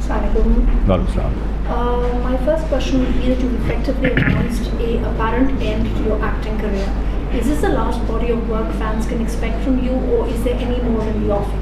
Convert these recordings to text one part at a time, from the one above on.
Assalamualaikum. My first question would be that you've effectively announced a apparent end to your acting career. Is this the last body of work fans can expect from you, or is there any more in the offing?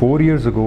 4 years ago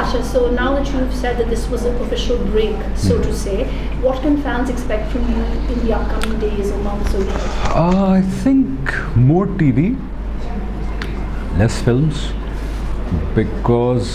Asha, so now that you've said that this was an official break, so to say, what can fans expect from you in the upcoming days or months or years? I think more TV, less films, because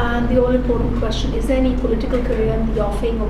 And the all important question, is there any political career in the offing or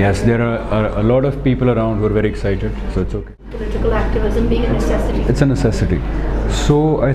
Yes, there are a lot of people around who are very excited, so it's okay. Political activism being a necessity. It's a necessity. So I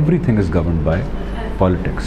everything is governed by politics.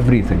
everything.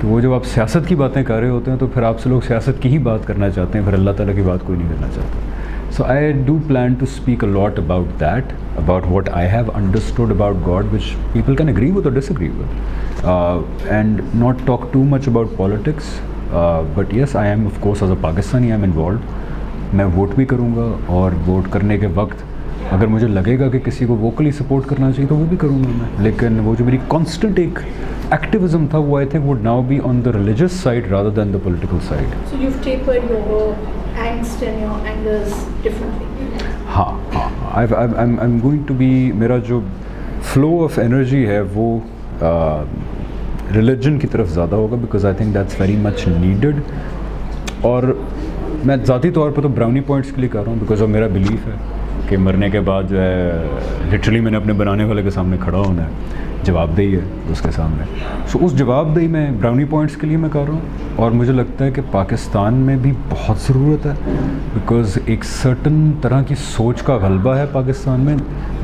کہ وہ جب آپ سیاست کی باتیں کر رہے ہوتے ہیں تو پھر آپ سے لوگ سیاست کی ہی بات کرنا چاہتے ہیں, پھر اللہ تعالیٰ کی بات کوئی نہیں کرنا چاہتا. So I do plan to speak a lot about that, about what I have understood about God, which people can agree with or disagree with, and not talk too much about politics. But yes, I am, of course, as a Pakistani, I am involved. میں vote بھی کروں گا, اور vote کرنے کے وقت اگر مجھے لگے گا کہ کسی کو ووکلی سپورٹ کرنا چاہیے تو وہ بھی کروں گا میں. لیکن وہ جو میری کانسٹنٹ ایک ایکٹیویزم تھا وہ I think would now be on the religious side rather than the political side. So you've tapered your angst and your angers differently. ہاں I'm going to be, میرا جو فلو آف انرجی ہے وہ religion کی طرف زیادہ ہوگا, because I think that's very much needed. اور میں ذاتی طور پہ تو براؤنی پوائنٹس کے لیے کر رہا ہوں, بیکاز وہ میرا بلیف ہے کہ مرنے کے بعد جو ہے لٹرلی میں نے اپنے بنانے والے کے سامنے کھڑا ہونا ہے, جواب دہی ہے اس کے سامنے. سو اس جواب دہی میں براؤنی پوائنٹس کے لیے میں کر رہا ہوں, اور مجھے لگتا ہے کہ پاکستان میں بھی بہت ضرورت ہے, بیکاز ایک سرٹن طرح کی سوچ کا غلبہ ہے پاکستان میں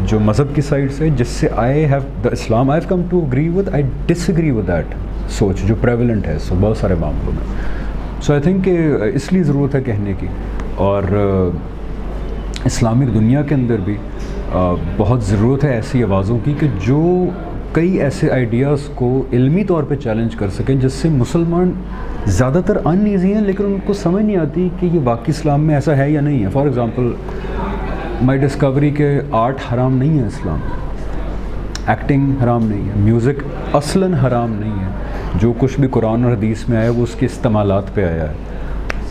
جو مذہب کی سائڈ سے, جس سے I have the Islam I have come to agree with, I disagree with that سوچ جو پریویلنٹ ہے سو بہت سارے معاملوں میں. سو آئی تھنک کہ اس لیے ضرورت ہے کہنے کی, اور اسلامک دنیا کے اندر بھی بہت ضرورت ہے ایسی آوازوں کی کہ جو کئی ایسے آئیڈیاز کو علمی طور پہ چیلنج کر سکیں, جس سے مسلمان زیادہ تر ان ایزی ہیں لیکن ان کو سمجھ نہیں آتی کہ یہ واقعی اسلام میں ایسا ہے یا نہیں ہے. فار ایگزامپل مائی ڈسکوری کہ آرٹ حرام نہیں ہے اسلام میں, ایکٹنگ حرام نہیں ہے, میوزک اصلاً حرام نہیں ہے, جو کچھ بھی قرآن اور حدیث میں آیا وہ اس کے استعمالات پہ آیا ہے.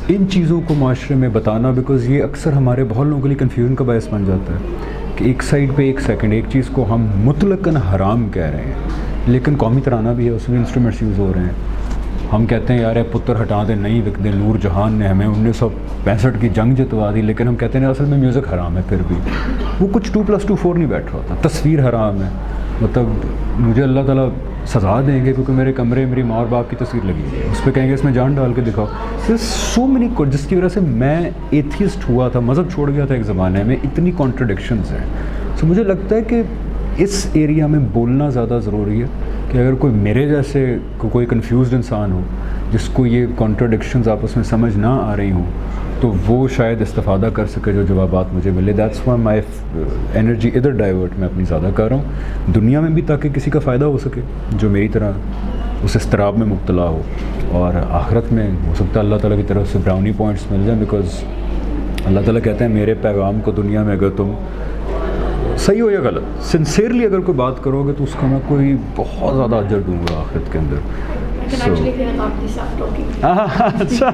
ان چیزوں کو معاشرے میں بتانا, بیکاز یہ اکثر ہمارے بہت لوگوں کے لیے کنفیوژن کا باعث بن جاتا ہے کہ ایک سائڈ پہ ایک سیکنڈ ایک چیز کو ہم مطلقاً حرام کہہ رہے ہیں, لیکن قومی ترانہ بھی ہے, اس میں انسٹرومنٹس یوز ہو رہے ہیں. ہم کہتے ہیں یار پتر ہٹا دیں نہیں وک دیں, نور جہان نے ہمیں 1965 کی جنگ جتوا دی, لیکن ہم کہتے ہیں اصل میں میوزک حرام ہے. پھر بھی وہ کچھ 2+2=4 نہیں بیٹھ رہا تھا. تصویر حرام ہے, مطلب مجھے اللہ تعالیٰ سزا دیں گے کیونکہ میرے کمرے میری ماں اور باپ کی تصویر لگی ہے, اس پہ کہیں گے اس میں جان ڈال کے دکھاؤ. سو مینی, جس کی وجہ سے میں ایتھیسٹ ہوا تھا, مذہب چھوڑ گیا تھا ایک زمانے میں, اتنی کانٹرڈکشنز ہیں. سو مجھے لگتا ہے کہ اس ایریا میں بولنا زیادہ ضروری ہے کہ اگر کوئی میرے جیسے کوئی کنفیوزڈ انسان ہو جس کو یہ کانٹرڈکشنز آپس میں سمجھ نہ آ رہی ہوں, تو وہ شاید استفادہ کر سکے جو جوابات مجھے ملے. دیٹس وائی مائی انرجی ادھر ڈائیورٹ میں اپنی زیادہ کر رہا ہوں, دنیا میں بھی تاکہ کسی کا فائدہ ہو سکے جو میری طرح اس اضطراب میں مبتلا ہو, اور آخرت میں ہو سکتا ہے اللہ تعالیٰ کی طرف سے براؤنی پوائنٹس مل جائیں, بیکاز اللہ تعالیٰ کہتے ہیں میرے پیغام کو دنیا میں اگر تم صحیح ہو یا غلط سنسیئرلی اگر کوئی بات کرو گے تو اس کا میں کوئی بہت زیادہ اجر دوں گا آخرت کے اندر. اچھا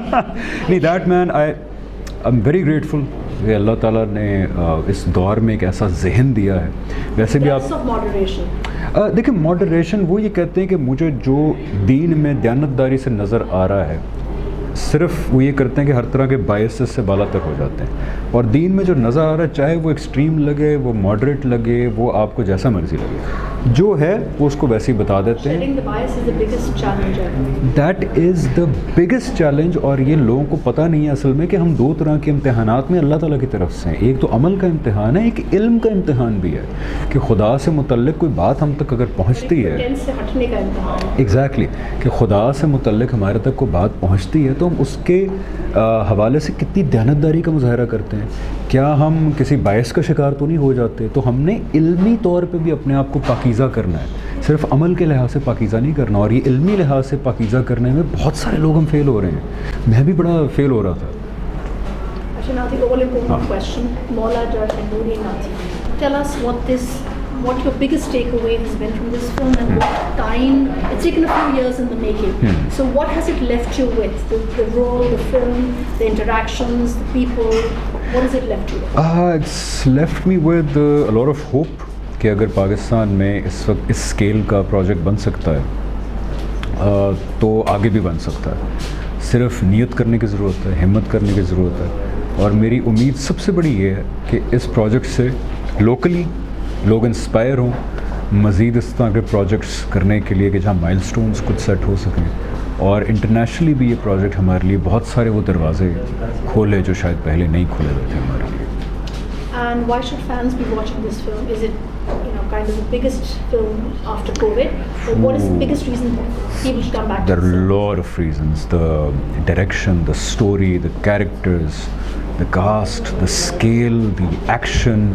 نہیں, that mean I am very grateful کہ اللہ تعالیٰ نے اس دور میں ایک ایسا ذہن دیا ہے. ویسے بھی آپ دیکھیں ماڈریشن وہ یہ کہتے ہیں کہ مجھے جو دین میں دیانتداری سے نظر آ رہا ہے, صرف وہ یہ کرتے ہیں کہ ہر طرح کے بائسز سے بالا تر ہو جاتے ہیں, اور دین میں جو نظر آ رہا ہے چاہے وہ ایکسٹریم لگے, وہ ماڈریٹ لگے, وہ آپ کو جیسا مرضی لگے, جو ہے وہ اس کو ویسے ہی بتا دیتے ہیں. That is the biggest challenge. اور یہ لوگوں کو پتہ نہیں ہے اصل میں کہ ہم دو طرح کے امتحانات میں اللہ تعالیٰ کی طرف سے ہیں. ایک تو عمل کا امتحان ہے, ایک علم کا امتحان بھی ہے کہ خدا سے متعلق کوئی بات ہم تک اگر پہنچتی ہے, ایگزیکٹلی کہ خدا سے متعلق ہمارے تک کوئی بات پہنچتی ہے تو ہم اس کے حوالے سے کتنی دیانتداری کا مظاہرہ کرتے ہیں. کیا ہم کسی باعث کا شکار تو نہیں ہو جاتے؟ تو ہم نے علمی طور پہ بھی اپنے آپ کو پاکیزہ کرنا ہے, صرف عمل کے لحاظ سے پاکیزہ نہیں کرنا. اور یہ علمی لحاظ سے پاکیزہ کرنے میں بہت سارے لوگ ہم فیل ہو رہے ہیں, میں بھی بڑا فیل ہو رہا تھا. Now the all important question, Maula Judge and Noori Nathi. Tell us what your biggest takeaway has been from this film, and what time it's taken a few years in the making. So what has it left you with? The role, the film, the interactions, the people. What has it left you with? It's left me with a lot of hope کہ اگر پاکستان میں اس وقت اس scale کا project بن سکتا ہے تو آگے بھی بن سکتا ہے. صرف نیت کرنے کی ضرورت ہے, ہمت کرنے کی ضرورت ہے. اور میری امید سب سے بڑی یہ ہے کہ اس پروجیکٹ سے لوکلی لوگ انسپائر ہوں مزید اس طرح کے پروجیکٹس کرنے کے لیے کہ جہاں مائل سٹونز کچھ سیٹ ہو سکیں, اور انٹرنیشنلی بھی یہ پروجیکٹ ہمارے لیے بہت سارے وہ دروازے کھولے جو شاید پہلے نہیں کھولے ہوئے تھے ہمارے لیے. And why should fans be watching this film? Is it, kind of the biggest film after COVID. But what is the biggest reason people should come back to There the are a film? lot of reasons. The direction, the story, the characters, the cast, the scale, the action.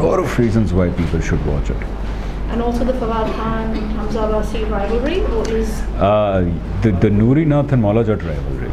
lot of reasons why people should watch it. And also the Fawad Khan Hamza Abbasi rivalry, or is The Noori Nath and Maula Jatt rivalry.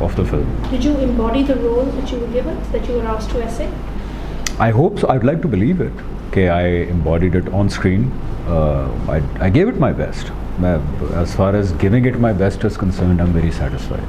of the film. did you embody the role that you were given, that you were asked to essay? I hope so. I'd like to believe it. Okay, I embodied it on screen. I gave it my best. As far as giving it my best is concerned, I'm very satisfied.